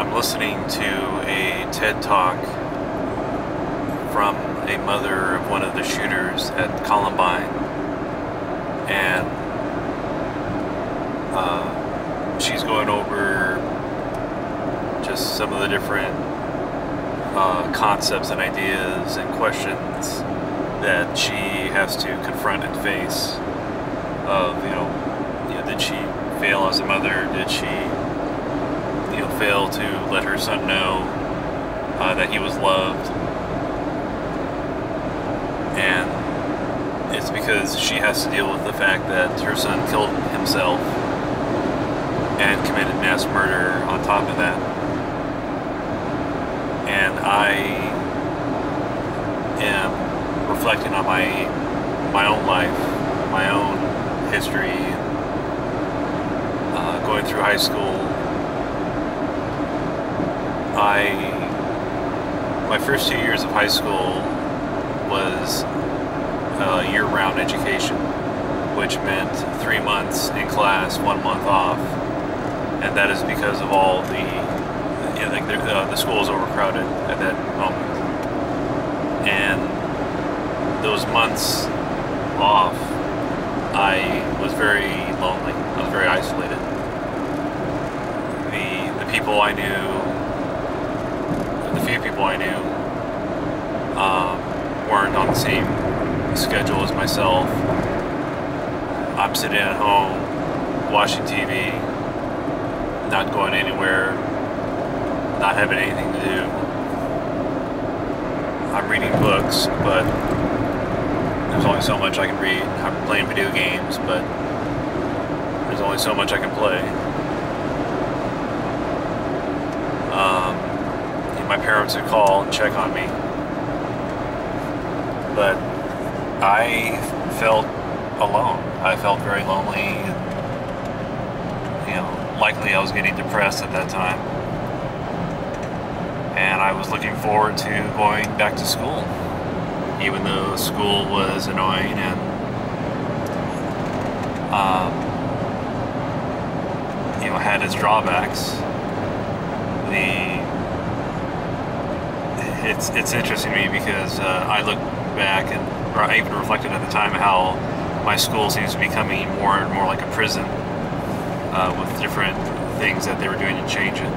I'm listening to a TED Talk from a mother of one of the shooters at Columbine, and she's going over just some of the different concepts and ideas and questions that she has to confront and face of, did she fail as a mother? Did she, fail to let her son know that he was loved? And it's because she has to deal with the fact that her son killed himself and committed mass murder on top of that. And I am reflecting on my own life, my own history, going through high school. My first 2 years of high school was year-round education, which meant 3 months in class, 1 month off, and that is because of all the school was overcrowded at that moment. And those months off, I was very lonely. I was very isolated. The people I knew, the few people I knew, weren't on the same schedule as myself. I'm sitting at home, watching TV, not going anywhere, not having anything to do. I'm reading books, but there's only so much I can read. I'm playing video games, but there's only so much I can play. My parents would call and check on me, but I felt alone. I felt very lonely, and likely I was getting depressed at that time. And I was looking forward to going back to school, even though school was annoying and had its drawbacks. It's interesting to me because I look back or I even reflected at the time how my school seems to be becoming more and more like a prison with different things that they were doing to change it.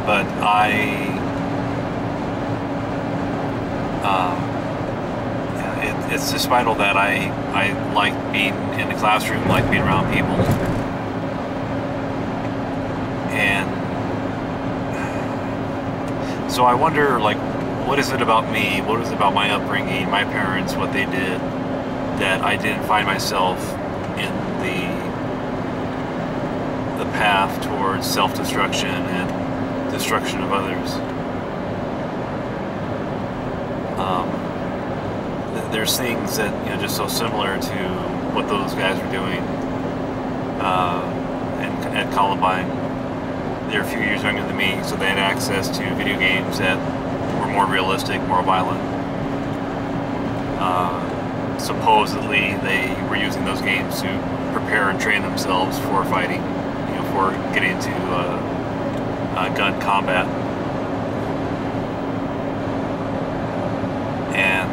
But it's despite all that, I like being in the classroom, like being around people. And so I wonder, what is it about me? What is it about my upbringing, my parents, what they did, that I didn't find myself in the path towards self-destruction and destruction of others? There's things that just so similar to what those guys were doing at Columbine. They're a few years younger than me, so they had access to video games that were more realistic, more violent. Supposedly, they were using those games to prepare and train themselves for fighting, for getting into gun combat. And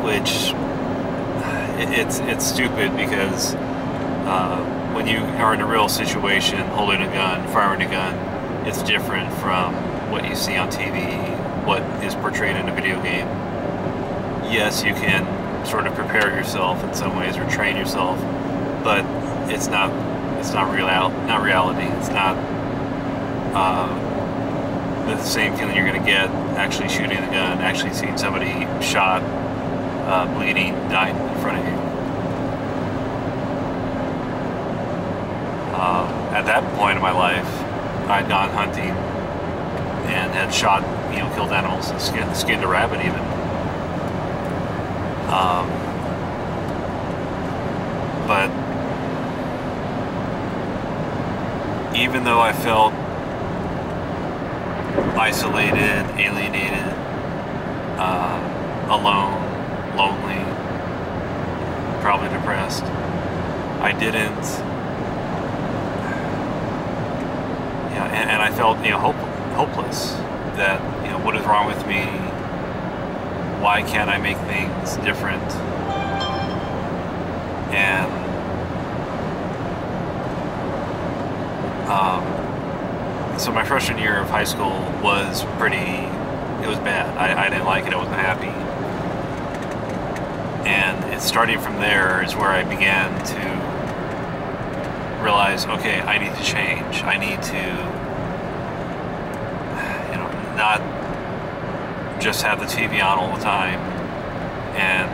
which it's stupid because when you are in a real situation, holding a gun, firing a gun, it's different from what you see on TV, what is portrayed in a video game. Yes, you can sort of prepare yourself in some ways or train yourself, but it's not reality. It's not the same feeling you're going to get actually shooting the gun, actually seeing somebody shot, bleeding, dying in front of you. At that point in my life, I'd gone hunting and had shot, killed animals, and skinned a rabbit even. But even though I felt isolated, alienated, alone, lonely, probably depressed, I didn't, and I felt, hopeless. That, what is wrong with me? Why can't I make things different? And so my freshman year of high school was it was bad. I didn't like it. I wasn't happy. And it's starting from there is where I began to realize, okay, I need to change. I need to, not just have the TV on all the time and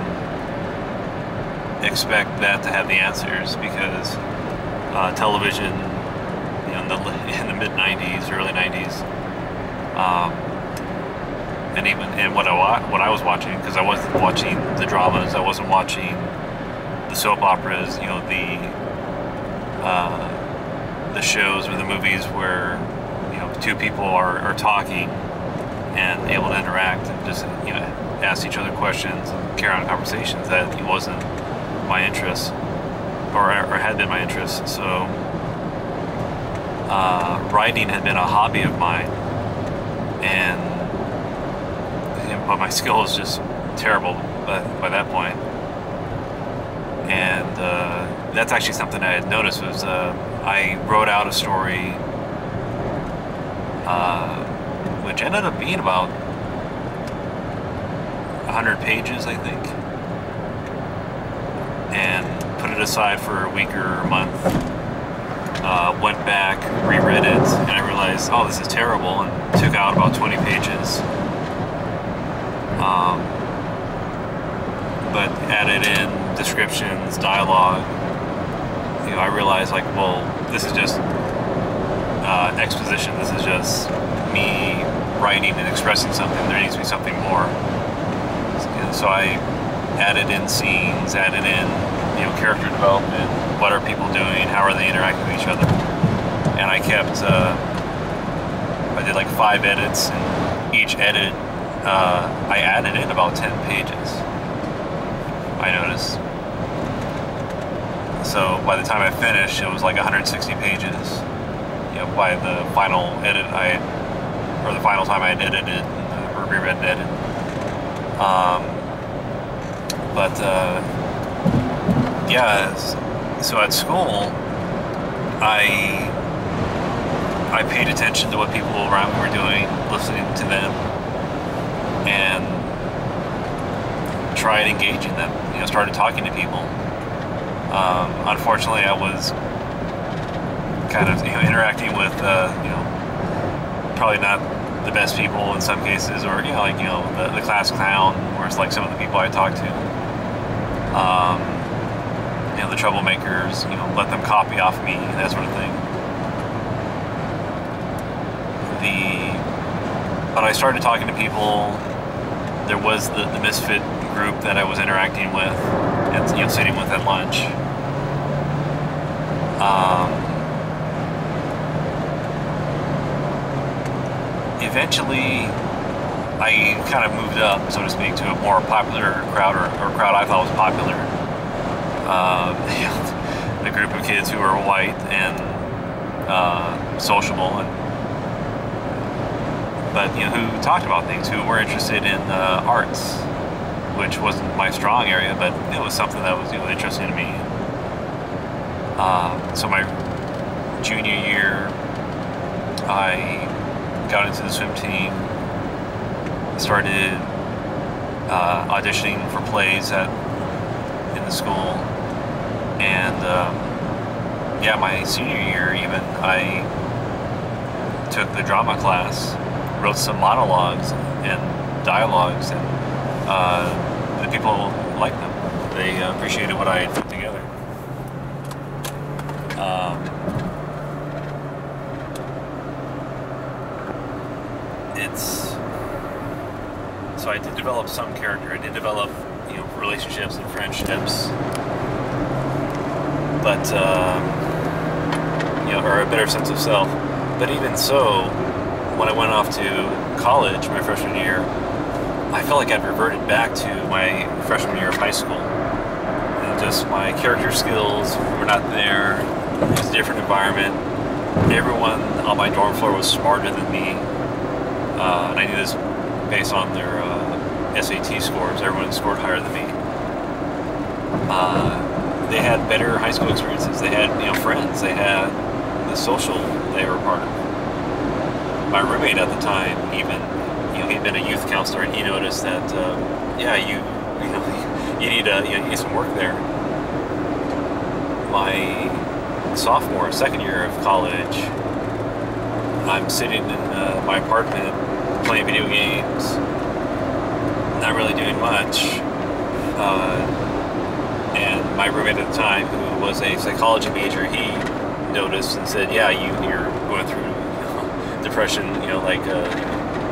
expect that to have the answers, because television, in the mid 90s, early 90s, and even what I was watching, because I wasn't watching the dramas, I wasn't watching the soap operas, the shows or the movies where two people are talking and able to interact and just ask each other questions and carry on conversations. That wasn't my interest, or had been my interest. So writing had been a hobby of mine, but my skill was just terrible by that point. And that's actually something I had noticed was I wrote out a story which ended up being about 100 pages, I think, and put it aside for a week or a month. Went back, reread it, and I realized, oh, this is terrible, and took out about 20 pages. But added in descriptions, dialogue. I realized, like, well, this is just exposition. This is just me writing and expressing something. There needs to be something more. So I added in scenes, added in, character development. What are people doing? How are they interacting with each other? And I kept, I did like 5 edits, and each edit, I added in about 10 pages, I noticed. So by the time I finished, it was like 160 pages. By the final edit the final time I had edited or reread and edited. So at school, I paid attention to what people around me were doing, listening to them, and tried engaging them. Started talking to people. Unfortunately, I was kind of interacting with probably not the best people in some cases, or the class clown, or it's like some of the people I talked to. The troublemakers, let them copy off me, that sort of thing. But I started talking to people. There was the misfit group that I was interacting with and sitting with at lunch. Eventually, I kind of moved up, so to speak, to a more popular crowd, or a crowd I thought was popular. The group of kids who were white and sociable, but who talked about things, who were interested in arts, which wasn't my strong area, but it was something that was interesting to me. So my junior year, I got into the swim team, started auditioning for plays in the school, and my senior year even, I took the drama class, wrote some monologues and dialogues, and the people liked them. They appreciated what I had put together. So I did develop some character. I did develop, relationships and friendships, but or a better sense of self. But even so, when I went off to college my freshman year, I felt like I'd reverted back to my freshman year of high school. just my character skills were not there. It was a different environment. Everyone on my dorm floor was smarter than me, and I knew this based on their SAT scores. Everyone scored higher than me. They had better high school experiences. They had, friends. They had the social they were part of. My roommate at the time, even, he'd been a youth counselor, and he noticed that, you need some work there. My second year of college, I'm sitting in my apartment playing video games, not really doing much. And my roommate at the time, who was a psychology major, he noticed and said, "Yeah, you're going through depression,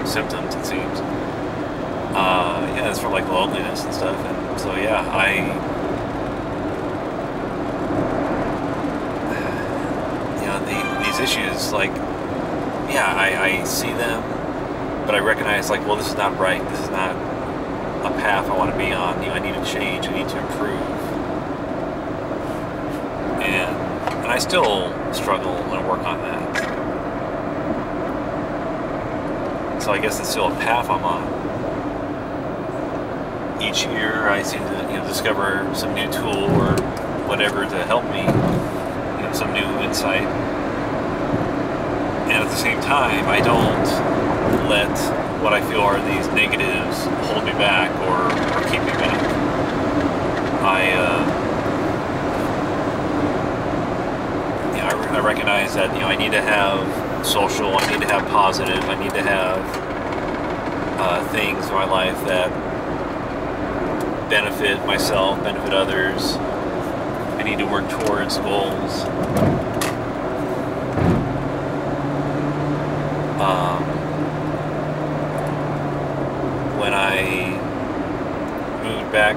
symptoms, it seems. It's from loneliness and stuff." And so these issues, I see them, but I recognize this is not right. This is not a path I want to be on. I need to change. I need to improve. And I still struggle and work on that. So I guess it's still a path I'm on. Each year I seem to discover some new tool or whatever to help me, some new insight. And at the same time, I don't let what I feel are these negatives hold me back or keep me back. I recognize that I need to have social, I need to have positive, I need to have things in my life that benefit myself, benefit others. I need to work towards goals. When I moved back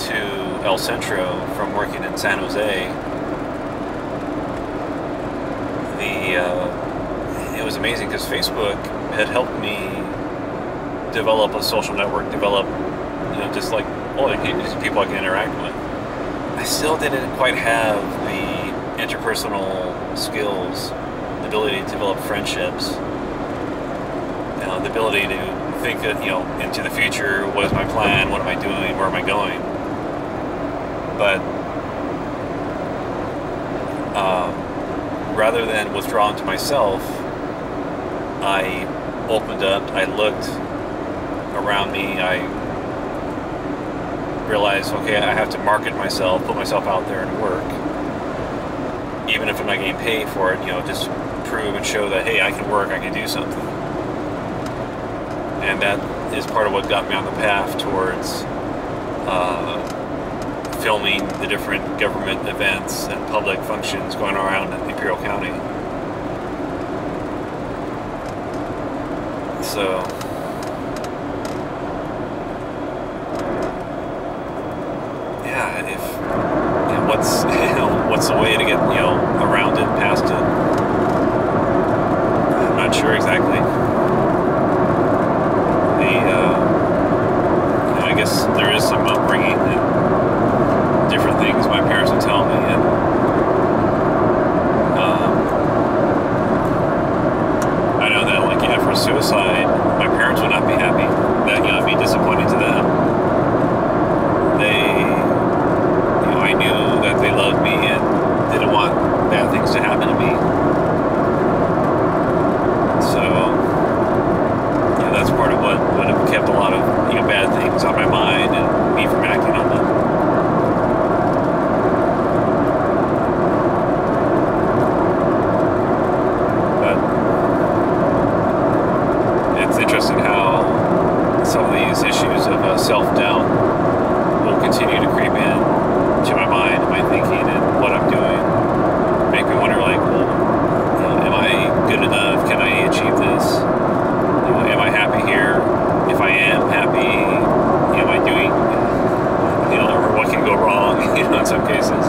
to El Centro from working in San Jose, it was amazing because Facebook had helped me develop a social network, develop, just people I can interact with. I still didn't quite have the interpersonal skills, the ability to develop friendships, the ability to think that, into the future, what is my plan, what am I doing, where am I going? But rather than withdraw into myself, I opened up, I looked around me, I realized, okay, I have to market myself, put myself out there and work. Even if I'm not getting paid for it, just prove and show that, hey, I can work, I can do something. And that is part of what got me on the path towards filming the different government events and public functions going around in Imperial County. So, what's the way to get, around it, past it? I'm not sure exactly. I guess there is some upbringing and different things my parents would tell me, and I know that, for suicide, my parents would not be happy. That, it'd be disappointing to them. I knew that they loved me and didn't want bad things to happen to me. So, that's part of what would have kept a lot of bad things on my mind and me from acting on them. But it's interesting how some of these issues of self-doubt will continue to creep in to my mind, my thinking, and what I'm doing. Make me wonder, am I good enough? Can I achieve this? Am I happy here? If I am happy, am I doing, or what can go wrong, in some cases. And,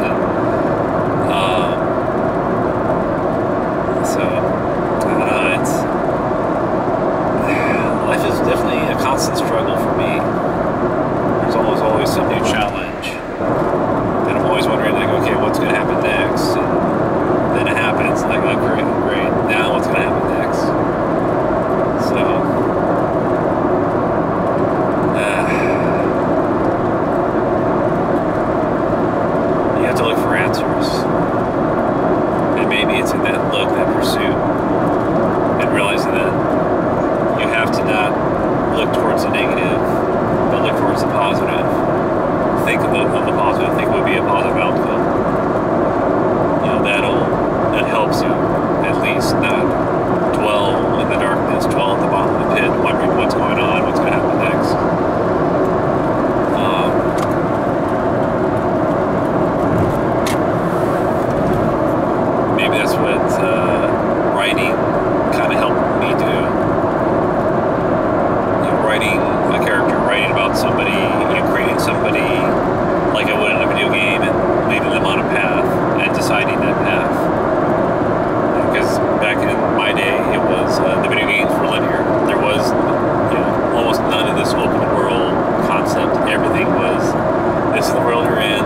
so, I don't know, life is definitely a constant struggle for me. There's always some new challenge. of the positive. I think would be a positive outcome. You know, that helps you at least not dwell in the darkness, dwell at the bottom of the pit, wondering what's going on, what's going to happen next. Maybe that's what writing kind of helped me do. You know, writing a character, writing about somebody, you know, creating somebody like I would in a video game and leading them on a path and deciding that path. Because back in my day, it was the video games were linear. There was, you know, almost none of this open world concept. Everything was, this is the world you're in,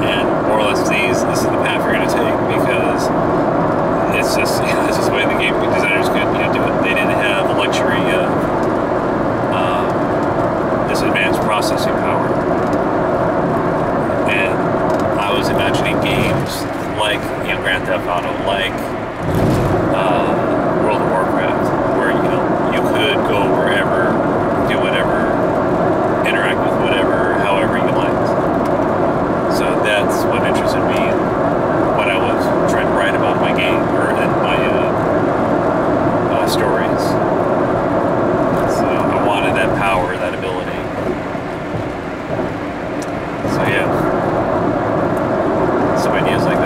and more or less this is the path you're going to take, because it's just, you know, this is the way the game designers could, you know, do it. They didn't have the luxury of this advanced processing power. And I was imagining games like, you know, Grand Theft Auto, like World of Warcraft, where, you know, you could go wherever, do whatever, interact with whatever, however you liked. So that's what interested me in what I was trying to write about in my game, or in my stories. So I wanted that power, that ability. So yeah, some ideas like